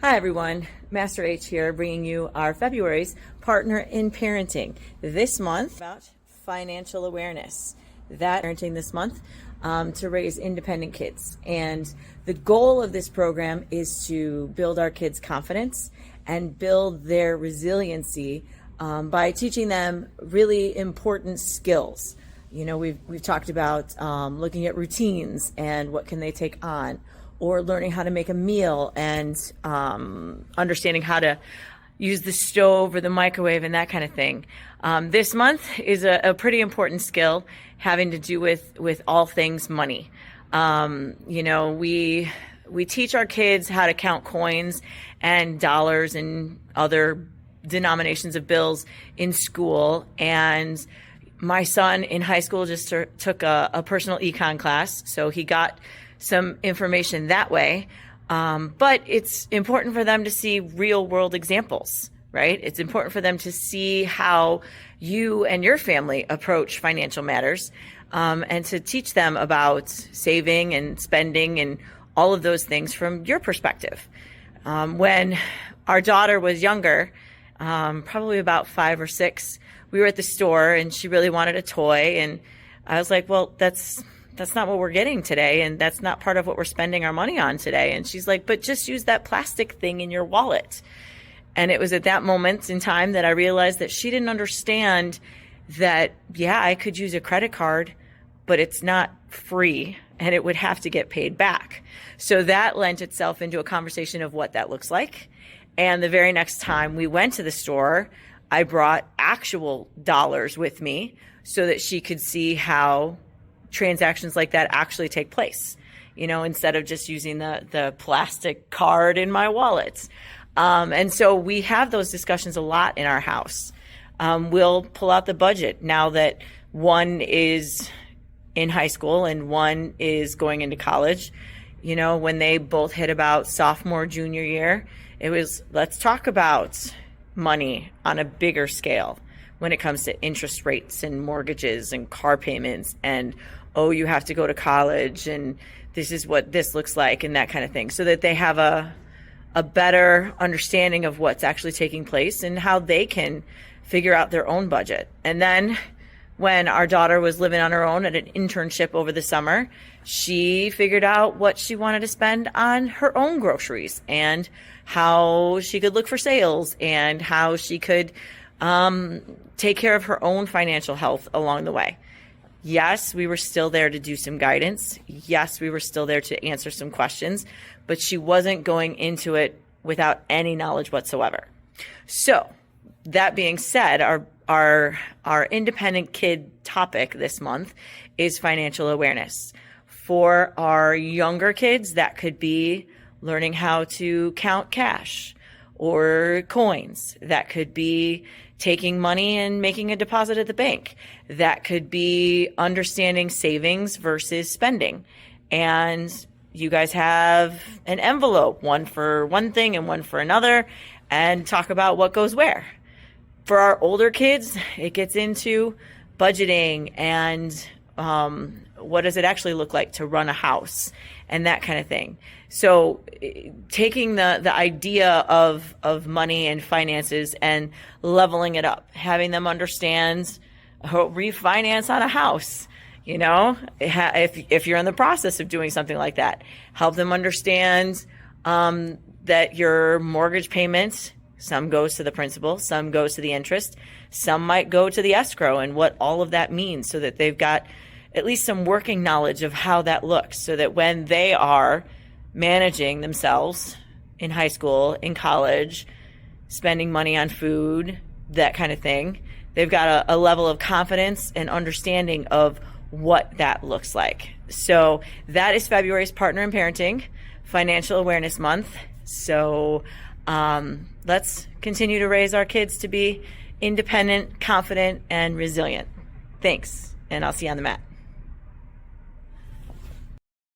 Hi everyone, Master H here, bringing you our February's Partner in Parenting. This month, about financial awareness. That parenting this month to raise independent kids. And the goal of this program is to build our kids' confidence and build their resiliency by teaching them really important skills. You know, we've talked about looking at routines and what can they take on, or learning how to make a meal and understanding how to use the stove or the microwave and that kind of thing. This month is a pretty important skill having to do with all things money. We teach our kids how to count coins and dollars and other denominations of bills in school. And my son in high school just took a personal econ class, so he got some information that way. But it's important for them to see real world examples, right? It's important for them to see how you and your family approach financial matters, and to teach them about saving and spending and all of those things from your perspective. When our daughter was younger, probably about 5 or 6, we were at the store and she really wanted a toy. And I was like, well, that's not what we're getting today, and that's not part of what we're spending our money on today. And she's like, but just use that plastic thing in your wallet. And it was at that moment in time that I realized that she didn't understand that, yeah, I could use a credit card, but it's not free and it would have to get paid back. So that lent itself into a conversation of what that looks like. And the very next time we went to the store, I brought actual dollars with me so that she could see how transactions like that actually take place, instead of just using the plastic card in my wallet. And so we have those discussions a lot in our house. We'll pull out the budget now that one is in high school and one is going into college. When they both hit about sophomore, junior year, it was, let's talk about money on a bigger scale when it comes to interest rates and mortgages and car payments and, oh, you have to go to college and this is what this looks like and that kind of thing, so that they have a better understanding of what's actually taking place and how they can figure out their own budget. And then when our daughter was living on her own at an internship over the summer, she figured out what she wanted to spend on her own groceries and how she could look for sales and how she could take care of her own financial health along the way. Yes, we were still there to do some guidance. Yes, we were still there to answer some questions, but she wasn't going into it without any knowledge whatsoever. So that being said, our independent kid topic this month is financial awareness. For our younger kids, that could be learning how to count cash or coins. That could be taking money and making a deposit at the bank. That could be understanding savings versus spending. And you guys have an envelope, one for one thing and one for another, and talk about what goes where. For our older kids, it gets into budgeting and what does it actually look like to run a house and that kind of thing. So taking the idea of money and finances and leveling it up, having them understand how refinance on a house, if you're in the process of doing something like that, help them understand that your mortgage payments, some goes to the principal, some goes to the interest, some might go to the escrow, and what all of that means, so that they've got at least some working knowledge of how that looks, so that when they are managing themselves in high school, in college, spending money on food, that kind of thing, they've got a level of confidence and understanding of what that looks like. So that is February's Partner in Parenting, Financial Awareness Month. So let's continue to raise our kids to be independent, confident, and resilient. Thanks, and I'll see you on the mat.